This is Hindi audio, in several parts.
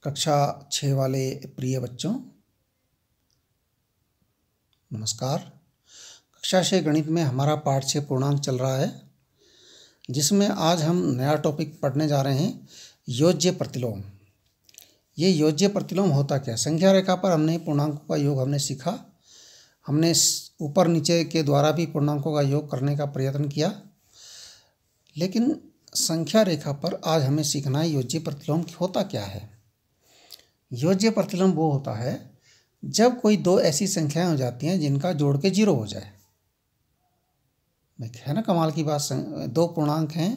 कक्षा 6 वाले प्रिय बच्चों, नमस्कार। कक्षा 6 गणित में हमारा पाठ 6 पूर्णांक चल रहा है, जिसमें आज हम नया टॉपिक पढ़ने जा रहे हैं, योज्य प्रतिलोम। ये योज्य प्रतिलोम होता क्या? संख्या रेखा पर हमने पूर्णांकों का योग हमने सीखा। हमने ऊपर नीचे के द्वारा भी पूर्णांकों का योग करने का प्रयत्न किया, लेकिन संख्या रेखा पर आज हमें सीखना है योज्य प्रतिलोम होता क्या है। योज्य प्रतिलोम वो होता है जब कोई दो ऐसी संख्याएं हो जाती हैं जिनका जोड़ के 0 हो जाए। है ना कमाल की बात। दो पूर्णांक हैं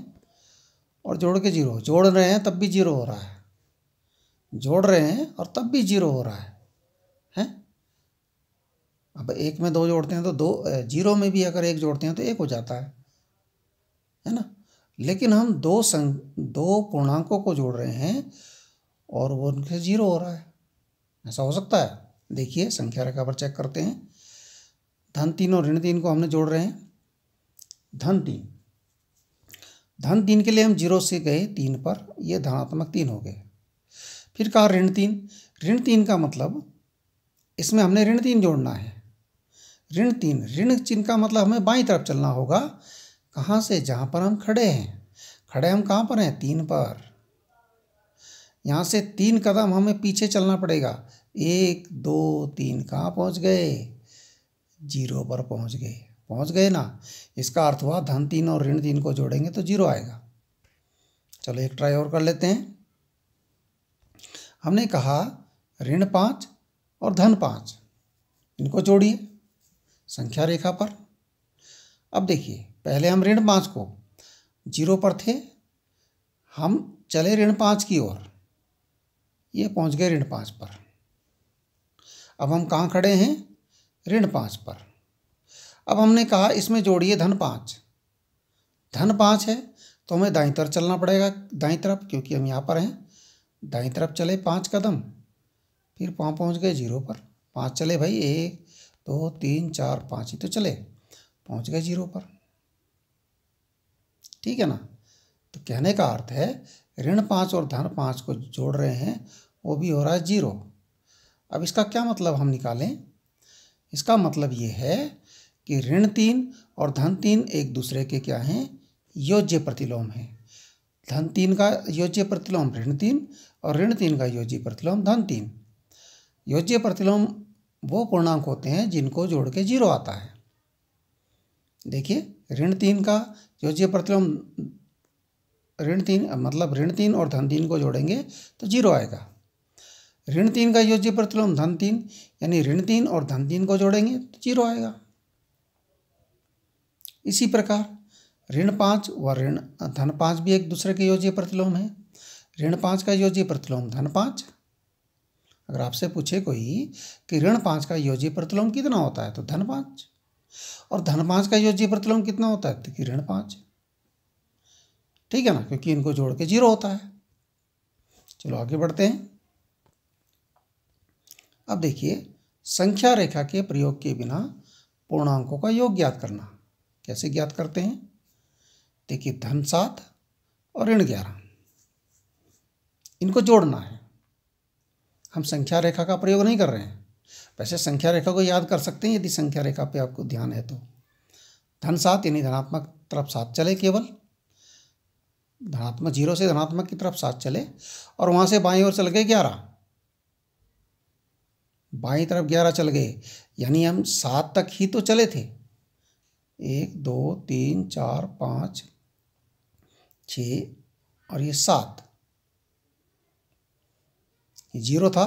और जोड़ के 0, जोड़ रहे हैं तब भी 0 हो रहा है, जोड़ रहे हैं और तब भी 0 हो रहा है। अब 1 में 2 जोड़ते हैं तो 2, 0 में भी अगर 1 जोड़ते हैं तो 1 हो जाता है ना। लेकिन हम दो पूर्णांकों को जोड़ रहे हैं और वो उनके 0 हो रहा है। ऐसा हो सकता है? देखिए संख्या रेखा पर चेक करते हैं। धन 3 और ऋण 3 को हमने जोड़ रहे हैं। धन 3 के लिए हम 0 से गए 3 पर, ये धनात्मक 3 हो गए। फिर कहा ऋण 3 का मतलब इसमें हमने ऋण 3 जोड़ना है। ऋण चिन्ह का मतलब हमें बाईं तरफ चलना होगा। कहाँ से? जहाँ पर हम खड़े हैं। खड़े हम कहाँ पर हैं? 3 पर। यहाँ से 3 कदम हमें पीछे चलना पड़ेगा। 1 2 3 कहाँ पहुँच गए? 0 पर पहुँच गए ना। इसका अर्थ हुआ धन 3 और ऋण 3 को जोड़ेंगे तो 0 आएगा। चलो एक ट्राई और कर लेते हैं। हमने कहा ऋण 5 और धन 5, इनको जोड़िए संख्या रेखा पर। अब देखिए, पहले हम ऋण 5 को 0 पर थे, हम चले ऋण 5 की ओर, ये पहुंच गए ऋण 5 पर। अब हम कहाँ खड़े हैं? ऋण 5 पर। अब हमने कहा इसमें जोड़िए धन 5। धन 5 है तो हमें दाईं तरफ चलना पड़ेगा, दाईं तरफ, क्योंकि हम यहाँ पर हैं। दाईं तरफ चले 5 कदम, फिर वहाँ पहुँच गए 0 पर। 5 चले भाई, 1 2 3 4 5 ही तो चले, पहुँच गए 0 पर। ठीक है ना। तो कहने का अर्थ है ऋण 5 और धन 5 को जोड़ रहे हैं, वो भी हो रहा है 0। अब इसका क्या मतलब हम निकालें? इसका मतलब ये है कि ऋण 3 और धन 3 एक दूसरे के क्या हैं? योज्य प्रतिलोम हैं। धन 3 का योज्य प्रतिलोम ऋण 3 और ऋण 3 का योज्य प्रतिलोम धन 3। योज्य प्रतिलोम वो पूर्णांक होते हैं जिनको जोड़ के 0 आता है। देखिए ऋण 3 का योज्य प्रतिलोम ऋण 3 और धन 3 को जोड़ेंगे तो 0 आएगा। ऋण 3 का योज्य प्रतिलोम धन 3, यानी ऋण 3 और धन 3 को जोड़ेंगे तो 0 आएगा। इसी प्रकार ऋण 5 व धन 5 भी एक दूसरे के योज्य प्रतिलोम है। ऋण 5 का योज्य प्रतिलोम धन 5। अगर आपसे पूछे कोई कि ऋण 5 का योज्य प्रतिलोम कितना होता है तो धन 5, और धन 5 का योज्य प्रतिलोम कितना होता है तो ऋण 5। ठीक है ना, क्योंकि इनको जोड़ के 0 होता है। चलो आगे बढ़ते हैं। अब देखिए संख्या रेखा के प्रयोग के बिना पूर्णांकों का योग ज्ञात करना। कैसे ज्ञात करते हैं? देखिए धन 7 और ऋण 11, इनको जोड़ना है। हम संख्या रेखा का प्रयोग नहीं कर रहे हैं। वैसे संख्या रेखा को याद कर सकते हैं यदि संख्या रेखा पे आपको ध्यान है तो। धन 7 यानी धनात्मक तरफ 7 चले, केवल धनात्मक 0 से धनात्मक की तरफ 7 चले, और वहाँ से बाईं ओर चल गए 11, बाईं तरफ 11 चल गए, यानी हम 7 तक ही तो चले थे। 1 2 3 4 5 6 और ये 7, ये 0 था।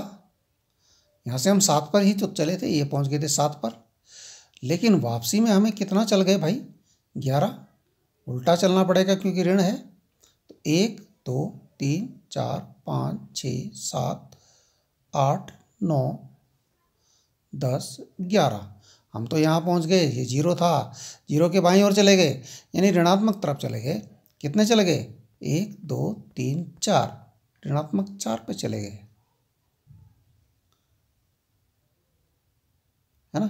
यहाँ से हम 7 पर ही तो चले थे, ये पहुँच गए थे 7 पर। लेकिन वापसी में हमें कितना चल गए भाई? 11। उल्टा चलना पड़ेगा क्योंकि ऋण है। तो 1 2 3 4 5 6 7 8 9 10 11, हम तो यहाँ पहुँच गए, ये 0 था। 0 के बाईं ओर चले गए, यानी ऋणात्मक तरफ चले गए। कितने चले गए? 1 2 3 4, ऋणात्मक 4 पे चले गए, है ना।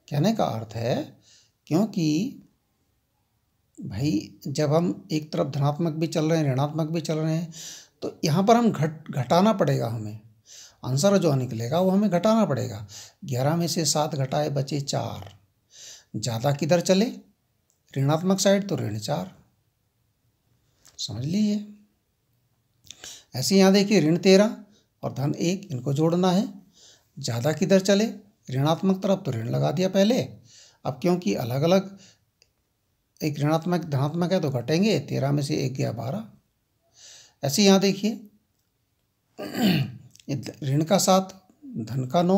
कहने का अर्थ है क्योंकि भाई जब हम एक तरफ धनात्मक भी चल रहे हैं, ऋणात्मक भी चल रहे हैं, तो यहाँ पर हम घटाना पड़ेगा, हमें आंसर जो निकलेगा वो हमें घटाना पड़ेगा। 11 में से 7 घटाए बचे 4। ज़्यादा किधर चले, ऋणात्मक साइड, तो ऋण 4। समझ लीजिए। ऐसे यहाँ देखिए ऋण 13 और धन 1, इनको जोड़ना है। ज़्यादा किधर चले, ऋणात्मक तरफ, तो ऋण लगा दिया पहले। अब क्योंकि अलग अलग एक ऋणात्मक धनात्मक है तो घटेंगे। 13 में से 1 गया 12। ऐसे यहाँ देखिए ऋण का 7, धन का 9।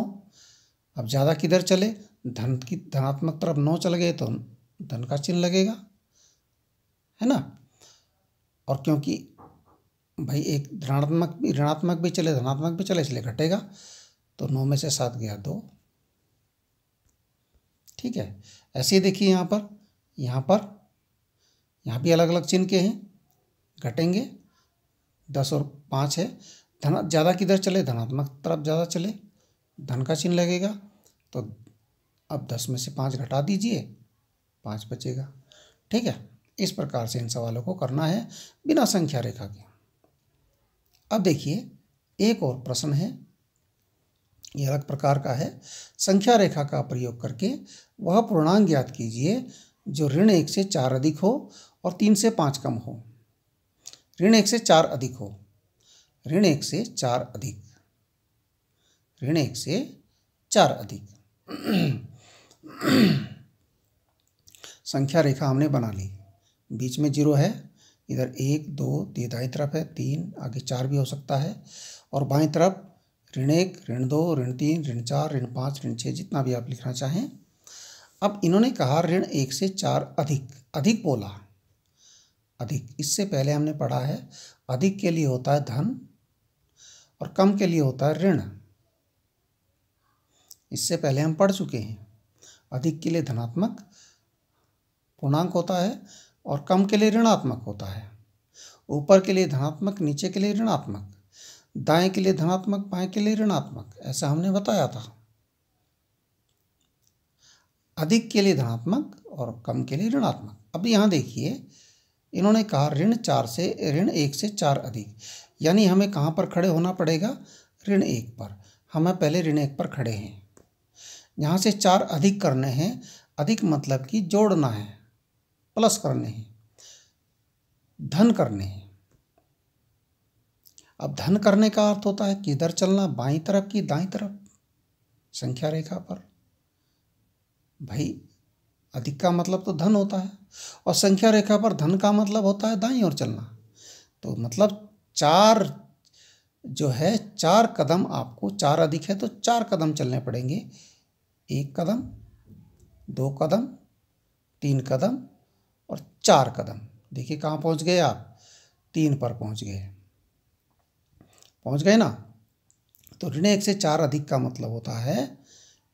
अब ज़्यादा किधर चले, धनात्मक तरफ 9 चल गए तो धन का चिन्ह लगेगा, है ना। और क्योंकि भाई एक ऋणात्मक भी चले धनात्मक भी चले, इसलिए घटेगा। तो 9 में से 7 गया 2। ठीक है। ऐसे ही देखिए यहाँ भी अलग अलग चिन्ह के हैं, घटेंगे। 10 और 5 है। धन ज़्यादा किधर चले, धनात्मक तरफ ज़्यादा चले, धन का चिन्ह लगेगा। तो अब 10 में से 5 घटा दीजिए, 5 बचेगा। ठीक है। इस प्रकार से इन सवालों को करना है बिना संख्या रेखा के। अब देखिए एक और प्रश्न है, यह अलग प्रकार का है। संख्या रेखा का प्रयोग करके वह पूर्णांक ज्ञात कीजिए जो ऋण 1 से 4 अधिक हो और 3 से 5 कम हो। ऋण 1 से 4 अधिक हो, ऋण 1 से 4 अधिक, ऋण 1 से 4 अधिक। संख्या रेखा हमने बना ली, बीच में 0 है, इधर 1 2 ये दाईं तरफ है, 3 आगे 4 भी हो सकता है, और बाईं तरफ ऋण 1 ऋण 2 ऋण 3 ऋण 4 ऋण 5 ऋण 6, जितना भी आप लिखना चाहें। अब इन्होंने कहा ऋण 1 से 4 अधिक, अधिक बोला, अधिक। इससे पहले हमने पढ़ा है अधिक के लिए होता है धन और कम के लिए होता है ऋण। इससे पहले हम पढ़ चुके हैं। अधिक के लिए धनात्मक पूर्णांक होता है और कम के लिए ऋणात्मक होता है। ऊपर के लिए धनात्मक, नीचे के लिए ऋणात्मक, दाएं के लिए धनात्मक, बाएं के लिए ऋणात्मक, ऐसा हमने बताया था। अधिक के लिए धनात्मक और कम के लिए ऋणात्मक। अब यहाँ देखिए इन्होंने कहा ऋण 1 से 4 अधिक, यानी हमें कहाँ पर खड़े होना पड़ेगा, ऋण 1 पर। हमें पहले ऋण 1 पर खड़े हैं, यहाँ से 4 अधिक करने हैं। अधिक मतलब कि जोड़ना है, प्लस करने हैं, धन करने हैं। अब धन करने का अर्थ होता है किधर चलना, बाईं तरफ की दाईं तरफ संख्या रेखा पर। भाई अधिक का मतलब तो धन होता है और संख्या रेखा पर धन का मतलब होता है दाईं ओर चलना। तो मतलब 4 जो है 4 कदम, आपको 4 अधिक है तो 4 कदम चलने पड़ेंगे। 1 कदम, 2 कदम, 3 कदम और 4 कदम। देखिए कहाँ पहुँच गए आप, 3 पर पहुँच गए ना। तो ऋण 1 से 4 अधिक का मतलब होता है,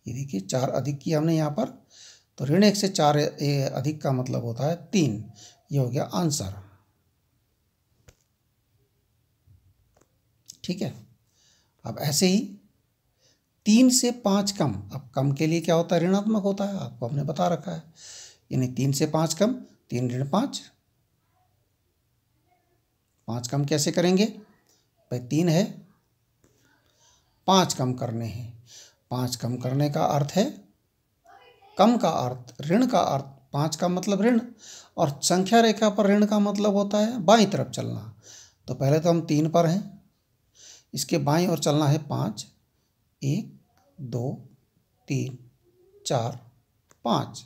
ये देखिए 4 अधिक किया हमने यहाँ पर, तो ऋण 1 से 4 अधिक का मतलब होता है 3। ये हो गया आंसर। ठीक है। अब ऐसे ही 3 से 5 कम, अब कम के लिए क्या होता है, ऋणात्मक होता है, आपको हमने बता रखा है। यानी 3 से 5 कम, 3 ऋण 5, 5 कम कैसे करेंगे भाई, 3 है, 5 कम करने हैं। 5 कम करने का अर्थ है, कम का अर्थ ऋण का अर्थ, 5 का मतलब ऋण, और संख्या रेखा पर ऋण का मतलब होता है बाईं तरफ चलना। तो पहले तो हम 3 पर हैं, इसके बाईं ओर चलना है 5, 1 2 3 4 5,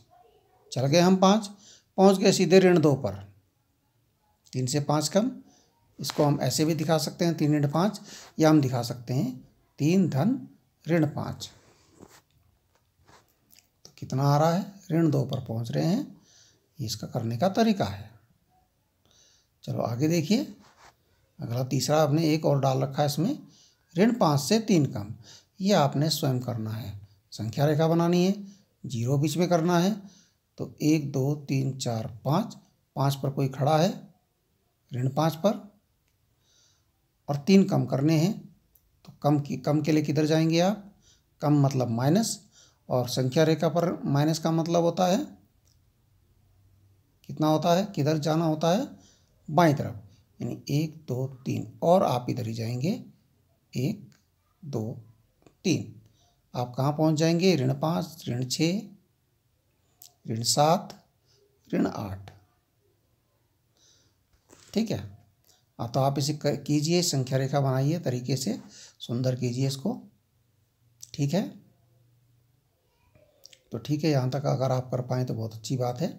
चल गए हम 5, पहुंच गए सीधे ऋण 2 पर। 3 से 5 कम, इसको हम ऐसे भी दिखा सकते हैं 3 ऋण 5, या हम दिखा सकते हैं 3 धन ऋण 5। तो कितना आ रहा है, ऋण 2 पर पहुंच रहे हैं। ये इसका करने का तरीका है। चलो आगे देखिए, अगला तीसरा आपने एक और डाल रखा है इसमें, ऋण 5 से 3 कम। ये आपने स्वयं करना है, संख्या रेखा बनानी है, 0 बीच में करना है। तो 1 2 3 4 5, 5 पर कोई खड़ा है, ऋण 5 पर, और 3 कम करने हैं। तो कम के लिए किधर जाएंगे आप, कम मतलब माइनस, और संख्या रेखा पर माइनस का मतलब होता है कितना होता है, किधर जाना होता है, बाईं तरफ। यानी 1 2 3 और आप इधर ही जाएंगे 1 2 3। आप कहाँ पहुँच जाएंगे? ऋण 5, ऋण 6, ऋण 7, ऋण 8। ठीक है। तो आप इसे कीजिए, संख्या रेखा बनाइए तरीके से, सुंदर कीजिए इसको। ठीक है। तो ठीक है, यहाँ तक अगर आप कर पाएँ तो बहुत अच्छी बात है।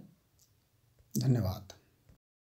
धन्यवाद।